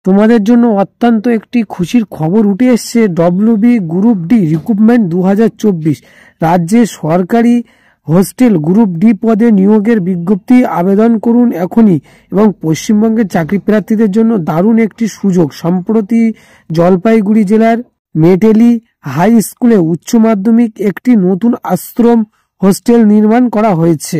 তোমাদের জন্য অত্যন্ত একটি খুশির খবর উঠে এসছে। ডব্লিউবি গ্রুপ ডি রিক্রুটমেন্ট 2024 রাজ্যে সরকারি হোস্টেল গ্রুপ ডি পদে নিয়োগের বিজ্ঞপ্তি। আবেদন করুন এখনই। এবং পশ্চিমবঙ্গের চাকরি প্রার্থীদের জন্য দারুণ একটি সুযোগ। সম্প্রতি জলপাইগুড়ি জেলার মেটেলি হাই স্কুলে উচ্চ মাধ্যমিক একটি নতুন আশ্রম হোস্টেল নির্মাণ করা হয়েছে।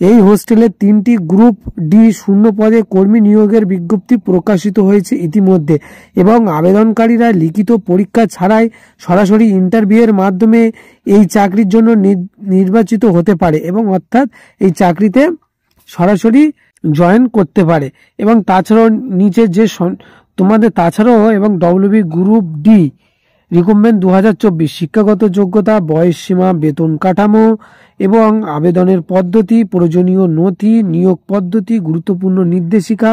এই হোস্টেলে 3টি গ্রুপ ডি শূন্য পদে কর্মী নিয়োগের বিজ্ঞপ্তি প্রকাশিত হয়েছে ইতিমধ্যে, এবং আবেদনকারীরা লিখিত পরীক্ষা ছাড়াই সরাসরি ইন্টারভিউয়ের মাধ্যমে এই চাকরির জন্য নির্বাচিত হতে পারে, এবং অর্থাৎ এই চাকরিতে সরাসরি জয়েন করতে পারে। এবং তাছাড়াও নিচে যে তাছাড়াও এবং ডব্লিউবি গ্রুপ ডি রিক্রুটমেন্ট 2024 শিক্ষাগত যোগ্যতা, বয়সসীমা, বেতন কাঠামো এবং আবেদনের পদ্ধতি, প্রয়োজনীয় নথি, নিয়োগ পদ্ধতি, গুরুত্বপূর্ণ নির্দেশিকা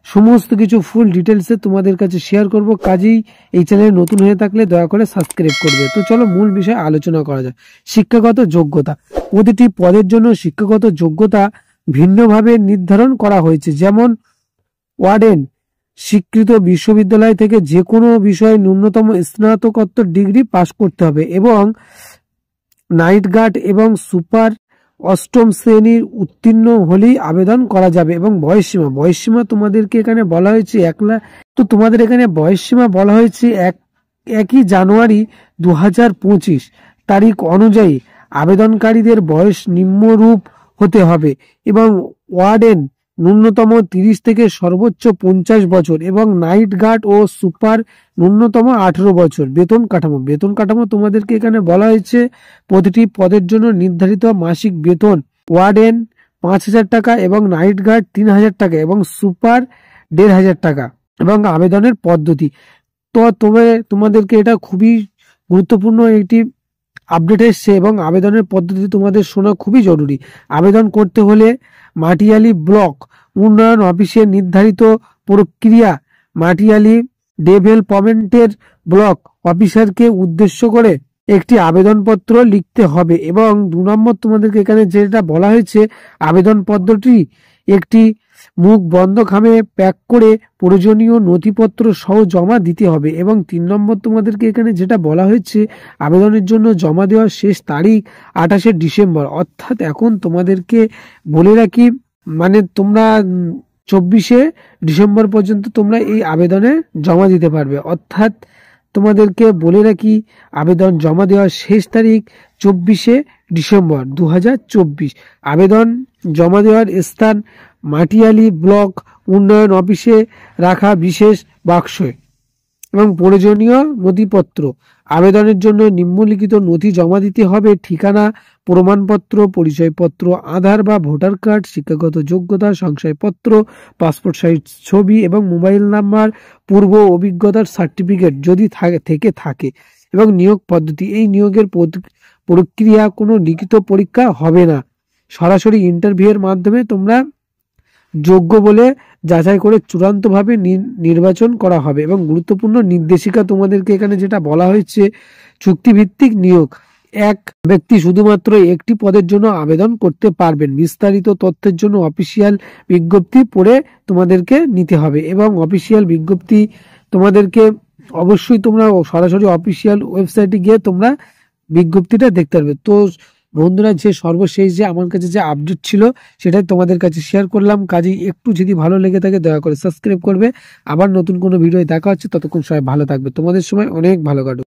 সমস্ত কিছু ফুল ডিটেলসে তোমাদের কাছে শেয়ার করব। কাজেই এই চ্যানেলে নতুন হয়ে থাকলে দয়া করে সাবস্ক্রাইব করবে। তো চলো মূল বিষয়ে আলোচনা করা যায়। শিক্ষাগত যোগ্যতা। প্রতিটি পদের জন্য শিক্ষাগত যোগ্যতা ভিন্নভাবে নির্ধারণ করা হয়েছে। যেমন ওয়ার্ডেন স্বীকৃত বিশ্ববিদ্যালয় থেকে যে কোনো বিষয়ে ন্যূনতম স্নাতকোত্তর ডিগ্রি পাশ করতে হবে, এবং নাইট গার্ড এবং সুপার 8ম শ্রেণীর উত্তীর্ণ হলেই আবেদন করা যাবে। এবং বয়সসীমা তোমাদেরকে এখানে বলা হয়েছে 1 লাখ। তো তোমাদের এখানে বয়সসীমা বলা হয়েছে 1 জানুয়ারি 2025 তারিখ অনুযায়ী আবেদনকারীদের বয়স নিম্নরূপ হতে হবে। এবং ওয়ার্ডেন ন্যূনতম 30 থেকে সর্বোচ্চ 50 বছর, এবং নাইট গার্ড ও সুপার ন্যূনতম 18 বছর। বেতন কাঠামো তোমাদেরকে এখানে বলা হয়েছে প্রতিটি পদের জন্য নির্ধারিত মাসিক বেতন ওয়ার্ডেন 5,000 টাকা, এবং নাইট গার্ড 3,000 টাকা, এবং সুপার 1,500 টাকা। এবং আবেদনের পদ্ধতি তো তোমাদেরকে এটা খুবই গুরুত্বপূর্ণ একটি আপডেট এসছে, এবং আবেদনের পদ্ধতি তোমাদের শোনা খুবই জরুরি। আবেদন করতে হলে মাটিয়ালি ব্লক উন্নয়ন অফিসের নির্ধারিত প্রক্রিয়া মাটিয়ালি ডেভেলপমেন্টের ব্লক অফিসারকে উদ্দেশ্য করে একটি আবেদনপত্র লিখতে হবে। এবং 2 নম্বর তোমাদেরকে এখানে যেটা বলা হয়েছে, আবেদনপত্রটি একটি মুখ বন্ধ খামে প্যাক করে প্রয়োজনীয় নথিপত্র সহ জমা দিতে হবে। এবং 3 নম্বর তোমাদেরকে এখানে যেটা বলা হয়েছে, আবেদনের জন্য জমা দেওয়ার শেষ তারিখ 28শে ডিসেম্বর। অর্থাৎ এখন তোমাদেরকে বলে রাখি, মানে তোমরা 24শে ডিসেম্বর পর্যন্ত তোমরা এই আবেদনে জমা দিতে পারবে। অর্থাৎ তোমাদেরকে বলে রাখি, আবেদন জমা দেওয়ার শেষ তারিখ 24শে ডিসেম্বর 2024। আবেদন জমা দেওয়ার স্থান মাটিয়ালি ব্লক উন্নয়ন অফিসে রাখা বিশেষ বাক্সে। এবং প্রয়োজনীয় নথিপত্র। আবেদনের জন্য নিম্নলিখিত নথি জমা দিতে হবে: ঠিকানা, প্রমাণপত্র, পরিচয়পত্র, আধার বা ভোটার কার্ড, শিক্ষাগত যোগ্যতা, শংসাপত্র, পাসপোর্ট সাইজ ছবি এবং মোবাইল নাম্বার, পূর্ব অভিজ্ঞতার সার্টিফিকেট যদি থেকে থাকে। এবং নিয়োগ পদ্ধতি। এই নিয়োগের প্রক্রিয়া কোনো লিখিত পরীক্ষা হবে না, সরাসরি ইন্টারভিউয়ের মাধ্যমে তোমরা যোগ্য বলে যাচাই করে চূড়ান্তভাবে নির্বাচন করা হবে। এবং গুরুত্বপূর্ণ নির্দেশিকা তোমাদেরকে এখানে যেটা বলা হয়েছে, চুক্তিভিত্তিক নিয়োগ। এক ব্যক্তি শুধুমাত্র একটি পদের জন্য আবেদন করতে পারবেন। বিস্তারিত তথ্যের জন্য অফিসিয়াল বিজ্ঞপ্তি পড়ে তোমাদেরকে নিতে হবে। এবং অফিসিয়াল বিজ্ঞপ্তি তোমাদেরকে অবশ্যই তোমরা সরাসরি অফিসিয়াল ওয়েবসাইটে গিয়ে তোমরা বিজ্ঞপ্তিটা দেখতে পারবে। তো বন্ধুরা, যে সর্বশেষ যে আমার কাছে যে আপডেট ছিল সেটাই তোমাদের কাছে শেয়ার করলাম। কাজেই একটু যদি ভালো লেগে থাকে দয়া করে সাবস্ক্রাইব করবে। আবার নতুন কোনো ভিডিও দেখা হচ্ছে, ততক্ষণ সবাই ভালো থাকবে। তোমাদের সময় অনেক ভালো কাটুক।